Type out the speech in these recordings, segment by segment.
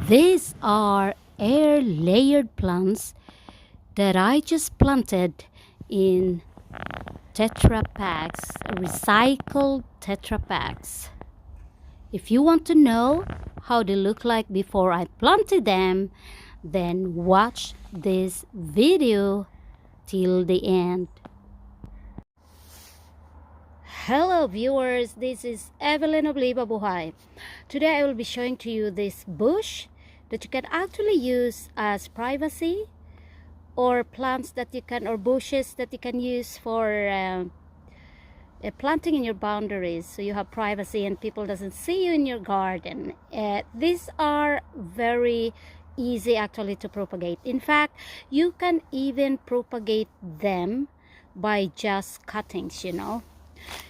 These are air layered plants that I just planted in Tetra packs, recycled Tetra packs. If you want to know how they look like before I planted them, then watch this video till the end. Hello viewers, this is Evelyn of Liba Buhay. Today I will be showing to you this bush that you can actually use as privacy, or plants that you can, or bushes that you can use for planting in your boundaries, so you have privacy and people doesn't see you in your garden. These are very easy actually to propagate. In fact, you can even propagate them by just cuttings, you know.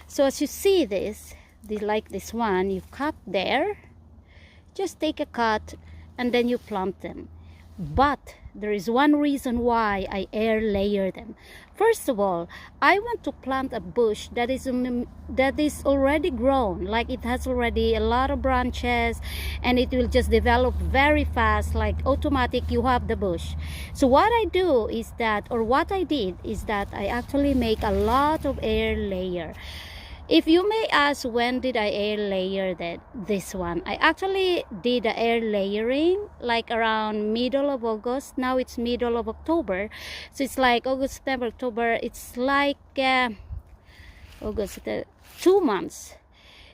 So as you see this, like this one, you cut there, just take a cut and then you plant them. But there is one reason why I air layer them. First of all, I want to plant a bush that is already grown, like it has already a lot of branches and it will just develop very fast, like automatic you have the bush. So what I do is that, or what I did is that I actually make a lot of air layer. If you may ask, when did I air layer this one? I actually did the air layering like around middle of August. Now it's middle of October. So it's like August, September, October. It's like August, 2 months.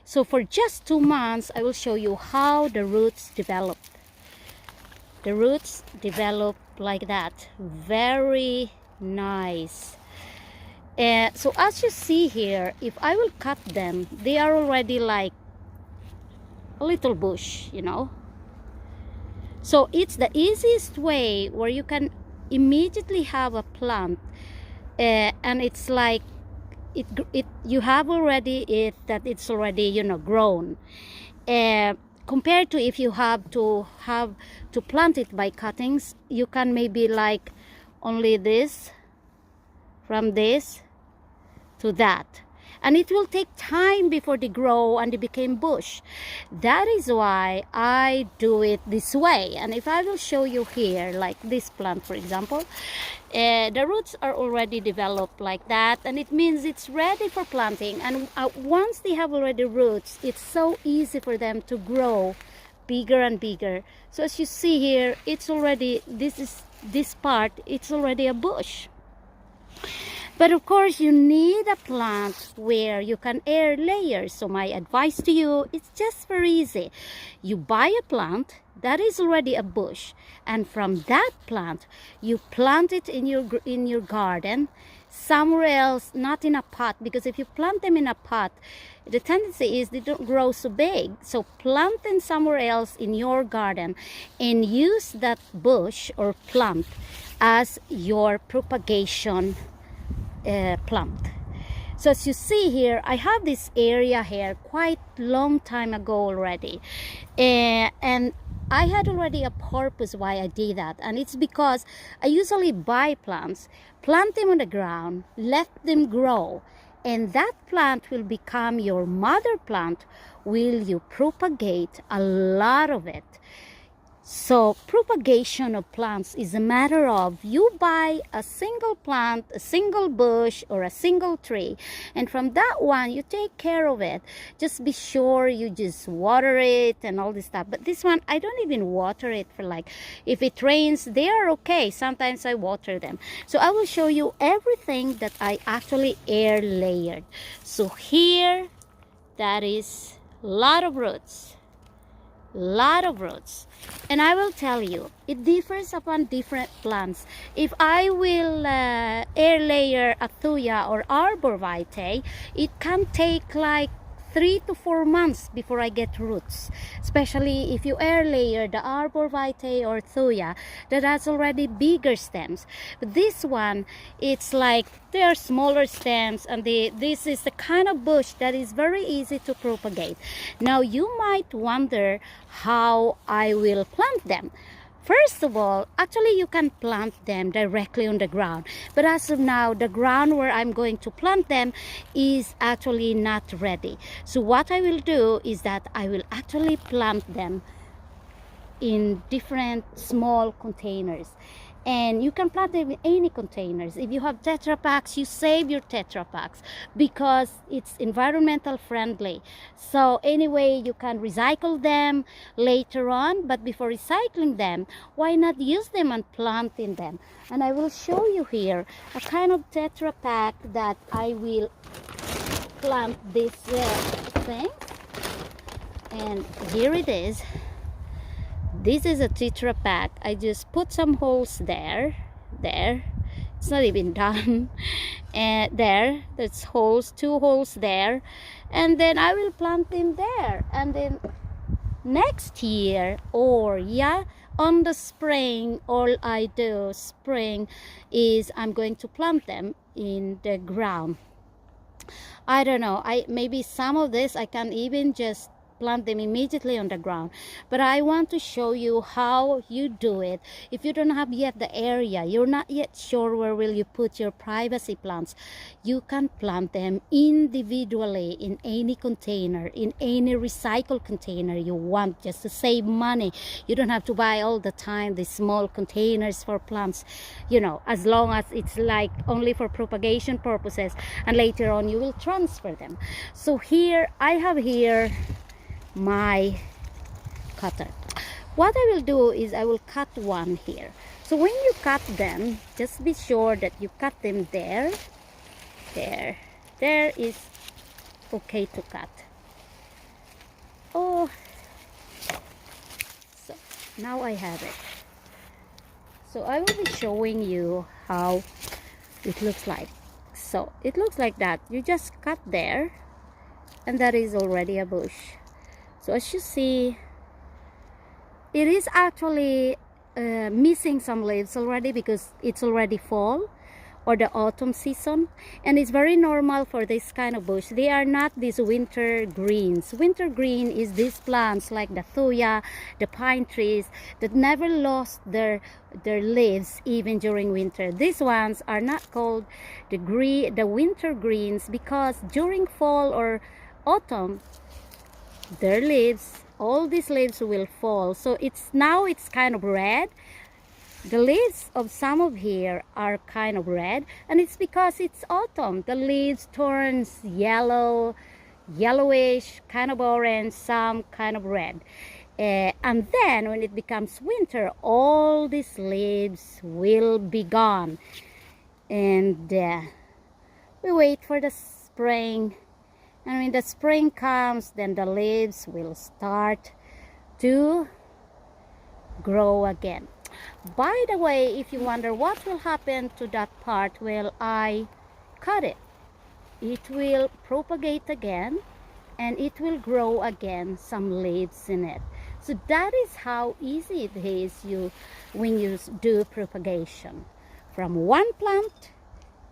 So for just 2 months, I will show you how the roots develop. The roots develop like that. Very nice. So as you see here, if I will cut them, they are already like a little bush, you know. So it's the easiest way where you can immediately have a plant, and it's like you have already it's already, you know, grown. Compared to if you have to plant it by cuttings, you can maybe like only this, from this to that, and it will take time before they grow and they become bush. That is why I do it this way. And if I will show you here, like this plant for example, the roots are already developed like that, and it means it's ready for planting. And once they have already roots, it's so easy for them to grow bigger and bigger. So as you see here, it's already, this part, it's already a bush. But of course, you need a plant where you can air layers. So my advice to you, it's just very easy. You buy a plant that is already a bush, and from that plant, you plant it in your garden, somewhere else, not in a pot, because if you plant them in a pot, the tendency is they don't grow so big. So plant them somewhere else in your garden and use that bush or plant as your propagation plant. So as you see here, I have this area here quite long time ago already, and I had already a purpose why I did that, and it's because I usually buy plants, plant them on the ground, let them grow, and that plant will become your mother plant. Will you propagate a lot of it? So propagation of plants is a matter of you buy a single plant, a single bush, or a single tree, and from that one you take care of it. Just be sure you just water it and all this stuff. But this one, I don't even water it. For like, if it rains, they are okay. Sometimes I water them. So I will show you everything that I actually air layered. So here, that is a lot of roots. And I will tell you, it differs upon different plants. If I will air layer a thuya or arborvitae, it can take like 3 to 4 months before I get roots, especially if you air layer the arborvitae or thuya that has already bigger stems. But this one, it's like they are smaller stems, and this is the kind of bush that is very easy to propagate. Now you might wonder how I will plant them. First of all, actually you can plant them directly on the ground. But as of now, the ground where I'm going to plant them is actually not ready. So what I will do is that I will actually plant them in different small containers, and you can plant them in any containers. If you have Tetra Paks, you save your Tetra Paks because it's environmental friendly. So anyway, you can recycle them later on, but before recycling them, why not use them and plant in them? And I will show you here a kind of Tetra Pak that I will plant this thing. And here it is. This is a Tetra Pak. I just put some holes there. It's not even done. And there's holes, 2 holes there. And then I will plant them there. And then next year, or on the spring, all I do spring is I'm going to plant them in the ground. I don't know. Maybe some of this I can even just plant them immediately on the ground, but I want to show you how you do it. If you don't have yet the area, you're not yet sure where will you put your privacy plants, you can plant them individually in any container, in any recycled container you want, just to save money. You don't have to buy all the time these small containers for plants, you know, as long as it's like only for propagation purposes, and later on you will transfer them. So here I have here my cutter. What I will do is I will cut one here. So when you cut them, just be sure that you cut them there is okay to cut. Oh, so now I have it. So I will be showing you how it looks like. So it looks like that. You just cut there, and that is already a bush. So as you see, it is actually missing some leaves already because it's already fall or the autumn season, and it's very normal for this kind of bush. They are not these winter greens. Winter green is these plants like the thuya, the pine trees that never lost their leaves even during winter. These ones are not called the winter greens because during fall or autumn, their leaves, all these leaves will fall. So it's kind of red. The leaves of some of here are kind of red, and it's because it's autumn. The leaves turns yellow, yellowish, kind of orange, some kind of red. And then when it becomes winter, all these leaves will be gone. And we wait for the spring. And when the spring comes, then the leaves will start to grow again. By the way, if you wonder what will happen to that part, well, I cut it. It will propagate again, and it will grow again some leaves in it. So that is how easy it is when you do propagation. From one plant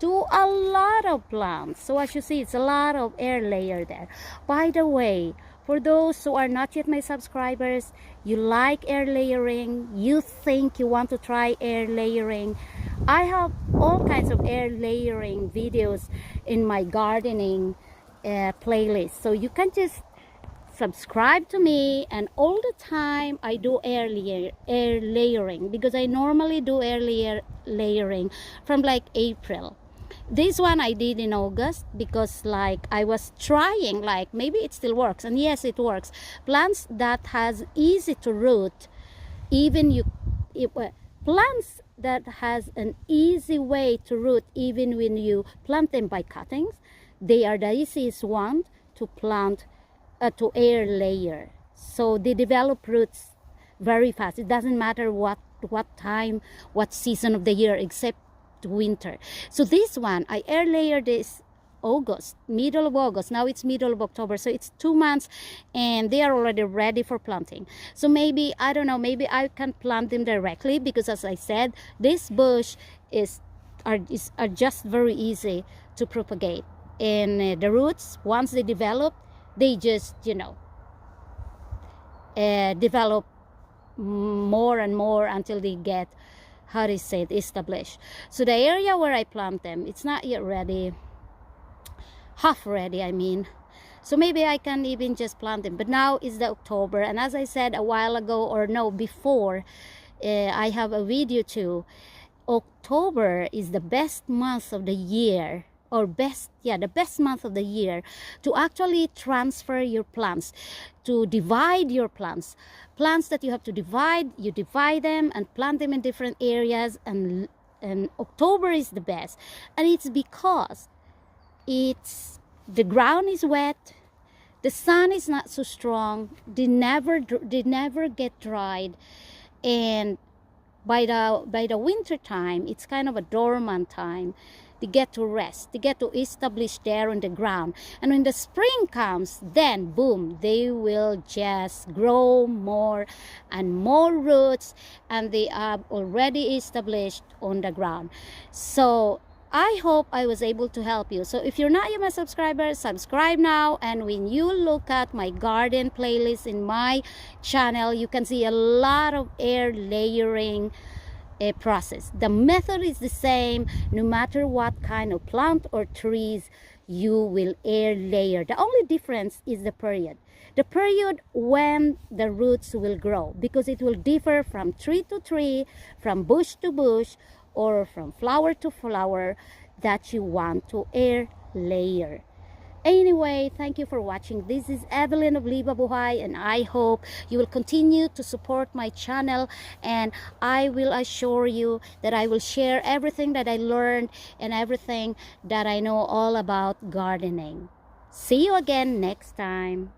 to a lot of plants. So as you see, it's a lot of air layer there. By the way, for those who are not yet my subscribers, you like air layering, you think you want to try air layering, I have all kinds of air layering videos in my gardening playlist. So you can just subscribe to me, and all the time I do air layering because I normally do air layering from like April. This one I did in August because like I was trying, like maybe it still works, and yes, it works. Plants that has easy to root, plants that has an easy way to root, even when you plant them by cuttings, they are the easiest one to plant to air layer. So they develop roots very fast. It doesn't matter what time, what season of the year, except winter. So this one I air layered this August, middle of August. Now it's middle of October, so it's 2 months, and they are already ready for planting. So maybe, I don't know, maybe I can plant them directly because, as I said, this bush are just very easy to propagate. And the roots, once they develop, they just, develop more and more until they get, how do you say it, established. So the area where I plant them, it's not yet ready, half ready I mean. So maybe I can even just plant them. But now is the October, and as I said a while ago, or no, before, I have a video too. October is the best month of the year, or the best month of the year to actually transfer your plants, to divide your plants that you have to divide. You divide them and plant them in different areas, and October is the best. And it's because the ground is wet, the sun is not so strong, they never get dried, and by the winter time, it's kind of a dormant time. They get to rest, they get to establish there on the ground, and when the spring comes, then boom, they will just grow more and more roots, and they are already established on the ground. So I hope I was able to help you. So if you're not yet my subscriber, subscribe now. And when you look at my garden playlist in my channel, you can see a lot of air layering process. The method is the same no matter what kind of plant or trees you will air layer. The only difference is the period when the roots will grow, because it will differ from tree to tree, from bush to bush, or from flower to flower that you want to air layer. Anyway, thank you for watching. This is Evelyn of Liba Buhay, and I hope you will continue to support my channel, and I will assure you that I will share everything that I learned and everything that I know all about gardening. See you again next time.